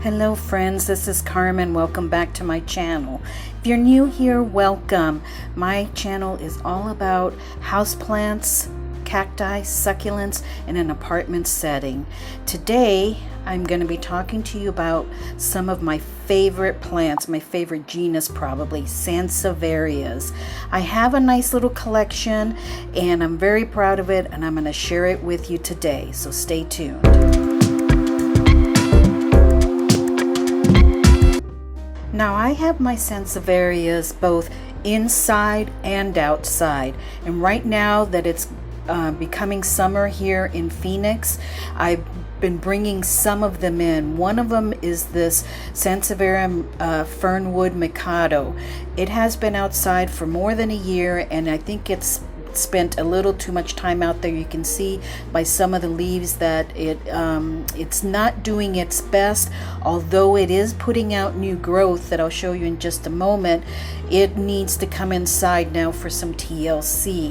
Hello friends, this is Carmen. Welcome back to my channel. If you're new here, welcome. My channel is all about houseplants, cacti, succulents in an apartment setting. Today I'm going to be talking to you about some of my favorite plants, my favorite genus probably, Sansevierias. I have a nice little collection and I'm very proud of it, and I'm going to share it with you today, so stay tuned. Now I have my Sansevierias both inside and outside, and right now that it's becoming summer here in Phoenix, I've been bringing some of them in. One of them is this Sansevieria Fernwood Mikado. It has been outside for more than a year, and I think it's spent a little too much time out there. You can see by some of the leaves that it's not doing its best, although it is putting out new growth that I'll show you in just a moment. It needs to come inside now for some TLC.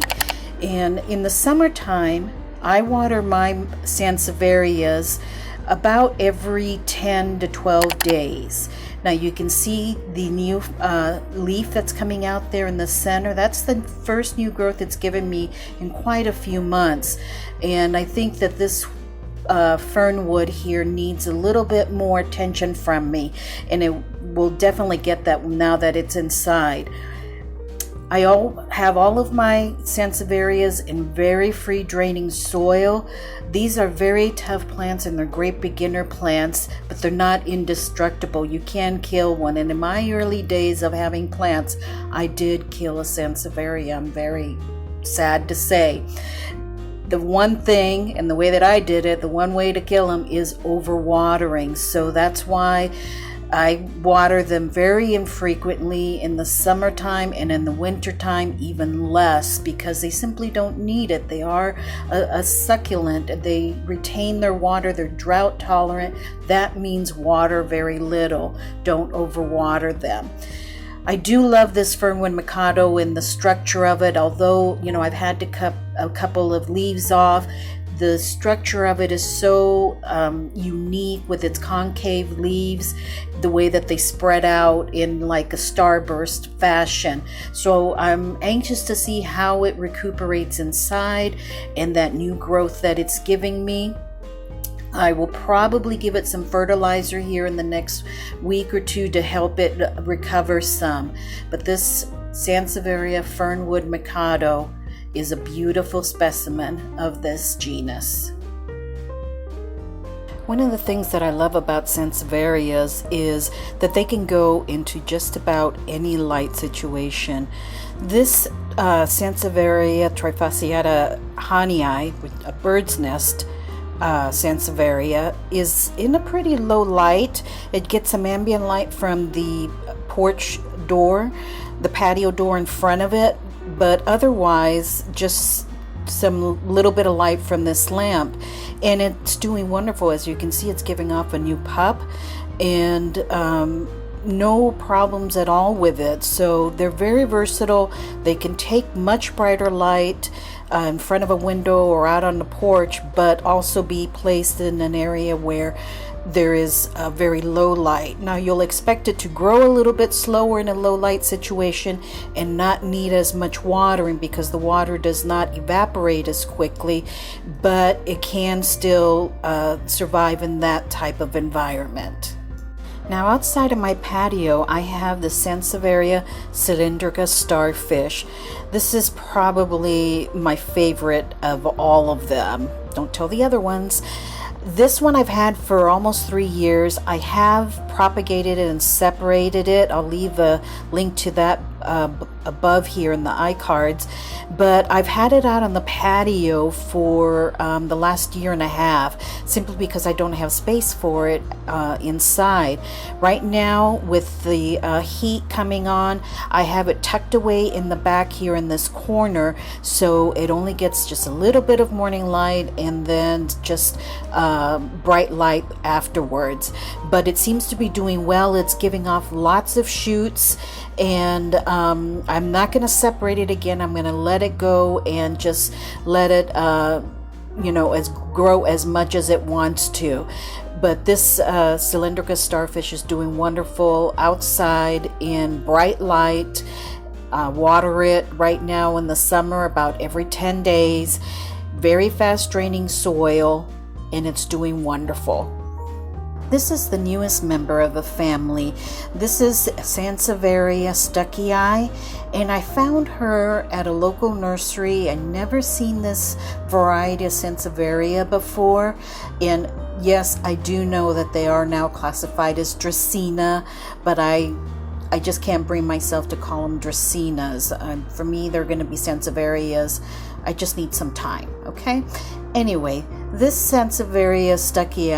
And in the summertime, I water my Sansevierias about every 10 to 12 days. Now you can see the new leaf that's coming out there in the center. That's the first new growth it's given me in quite a few months. And I think that this Fernwood here needs a little bit more attention from me, and it will definitely get that now that it's inside. I have all of my Sansevierias in very free draining soil. These are very tough plants and they're great beginner plants, but they're not indestructible. You can kill one, and in my early days of having plants, I did kill a Sansevieria. I'm very sad to say. The one thing, and the way that I did it, the one way to kill them is overwatering. So that's why I water them very infrequently in the summertime, and in the wintertime even less, because they simply don't need it. They are a succulent. They retain their water. They're drought tolerant. That means water very little. Don't overwater them. I do love this Fernwood Mikado and the structure of it, although, you know, I've had to cut a couple of leaves off. The structure of it is so unique with its concave leaves, the way that they spread out in like a starburst fashion. So I'm anxious to see how it recuperates inside and that new growth that it's giving me. I will probably give it some fertilizer here in the next week or two to help it recover some. But this Sansevieria Fernwood Mikado is a beautiful specimen of this genus. One of the things that I love about Sansevierias is that they can go into just about any light situation. This Sansevieria Trifasciata Hahnii, a Birdsnest Sansevieria, is in a pretty low light. It gets some ambient light from the porch door, the patio door in front of it, but otherwise just some little bit of light from this lamp, and it's doing wonderful. As you can see, it's giving off a new pup, and no problems at all with it. So they're very versatile. They can take much brighter light in front of a window or out on the porch, but also be placed in an area where there is a very low light. Now you'll expect it to grow a little bit slower in a low light situation and not need as much watering, because the water does not evaporate as quickly, but it can still survive in that type of environment. Now outside of my patio, I have the Sansevieria Cylindrica Starfish. This is probably my favorite of all of them. Don't tell the other ones. This one I've had for almost 3 years. I have propagated it and separated it. I'll leave a link to that above here in the iCards, but I've had it out on the patio for the last year and a half, simply because I don't have space for it inside. Right now, with the heat coming on, I have it tucked away in the back here in this corner, so it only gets just a little bit of morning light and then just bright light afterwards. But it seems to be doing well. It's giving off lots of shoots, and I'm not going to separate it again. I'm going to let it go and just let it grow as much as it wants to. But this Cylindrica Starfish is doing wonderful outside in bright light. Water it right now in the summer about every 10 days. Very fast draining soil, and it's doing wonderful. This is the newest member of the family. This is Sansevieria Stucky, and I found her at a local nursery. I'd never seen this variety of Sansevieria before, and yes, I do know that they are now classified as Dracaena, but I just can't bring myself to call them Dracaenas. For me, they're going to be Sansevierias. I just need some time, okay? Anyway, this Sansevieria Stucky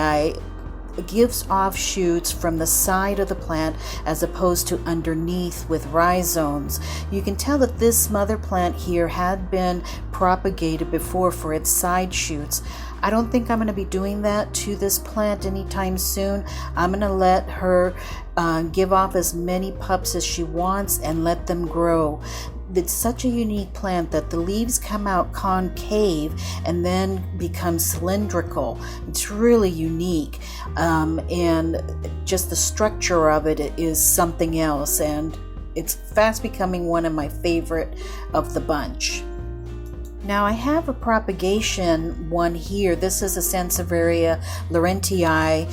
gives off shoots from the side of the plant as opposed to underneath with rhizomes. You can tell that this mother plant here had been propagated before for its side shoots. I don't think I'm going to be doing that to this plant anytime soon. I'm going to let her give off as many pups as she wants and let them grow. It's such a unique plant that the leaves come out concave and then become cylindrical. It's really unique, and just the structure of it is something else, and it's fast becoming one of my favorite of the bunch. Now I have a propagation one here. This is a Sansevieria Laurentii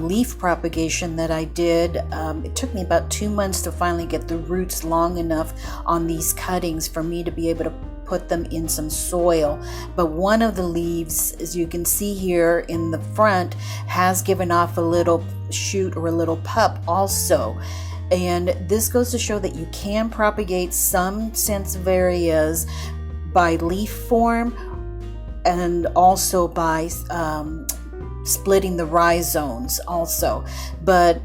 leaf propagation that I did. It took me about 2 months to finally get the roots long enough on these cuttings for me to be able to put them in some soil. But one of the leaves, as you can see here in the front, has given off a little shoot or a little pup also. And this goes to show that you can propagate some Sansevierias by leaf form and also by splitting the rhizomes also. But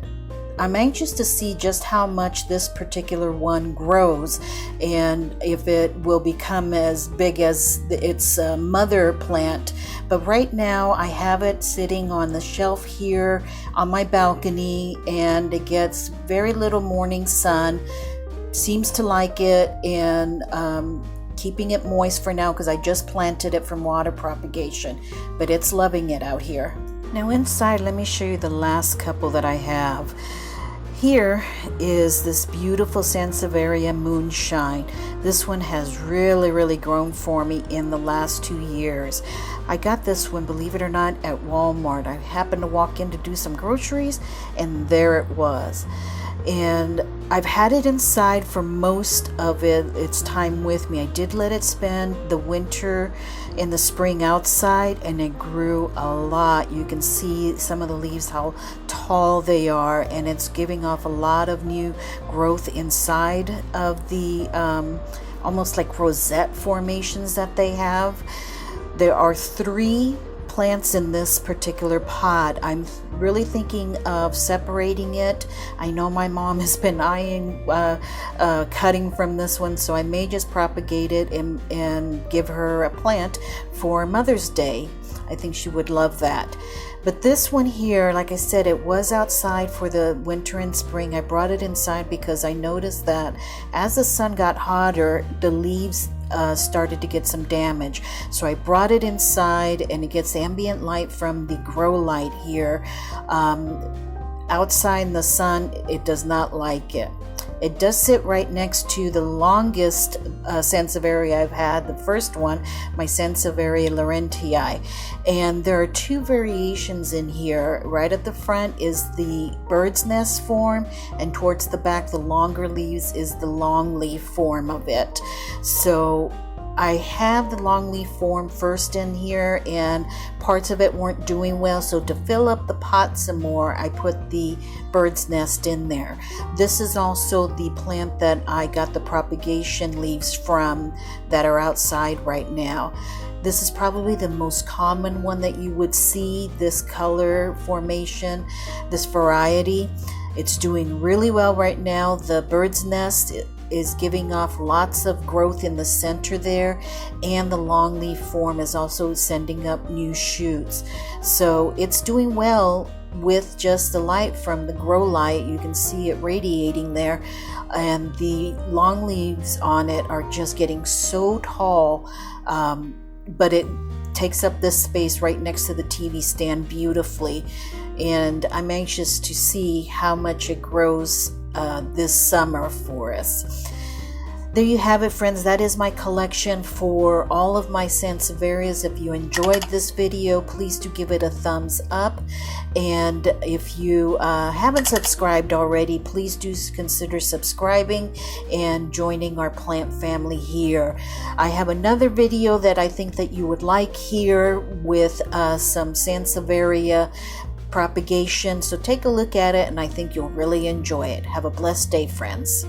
I'm anxious to see just how much this particular one grows and if it will become as big as its mother plant. But right now I have it sitting on the shelf here on my balcony, and it gets very little morning sun. Seems to like it, and keeping it moist for now because I just planted it from water propagation, but it's loving it out here. Now inside, let me show you the last couple that I have. Here is this beautiful Sansevieria Moonshine. This one has really grown for me in the last 2 years. I got this one, believe it or not, at Walmart. I happened to walk in to do some groceries, and there it was. And I've had it inside for most of its time with me. I did let it spend the winter and the spring outside, and it grew a lot. You can see some of the leaves, how tall they are, and it's giving off a lot of new growth inside of the almost like rosette formations that they have. There are 3 plants in this particular pod. I'm really thinking of separating it. I know my mom has been eyeing cutting from this one, so I may just propagate it and give her a plant for Mother's Day. I think she would love that. But this one here, like I said, it was outside for the winter and spring. I brought it inside because I noticed that as the sun got hotter, the leaves started to get some damage. So I brought it inside, and it gets ambient light from the grow light here. Outside in the sun, it does not like it. It does sit right next to the longest Sansevieria I've had, the first one, my Sansevieria Laurentii. And there are 2 variations in here. Right at the front is the Birdsnest form, and towards the back, the longer leaves is the long leaf form of it. So I have the longleaf form first in here, and parts of it weren't doing well, so to fill up the pot some more, I put the Birdsnest in there. This is also the plant that I got the propagation leaves from that are outside right now. This is probably the most common one that you would see, this color formation, this variety. It's doing really well right now. The Birdsnest is giving off lots of growth in the center there, and the longleaf form is also sending up new shoots. So it's doing well with just the light from the grow light. You can see it radiating there, and the long leaves on it are just getting so tall, but it takes up this space right next to the TV stand beautifully. and I'm anxious to see how much it grows this summer for us. There you have it, friends. That is my collection for all of my Sansevierias. If you enjoyed this video, please do give it a thumbs up. And if you haven't subscribed already, please do consider subscribing and joining our plant family here. I have another video that I think that you would like here with some Sansevieria propagation. So take a look at it, and I think you'll really enjoy it. Have a blessed day, friends.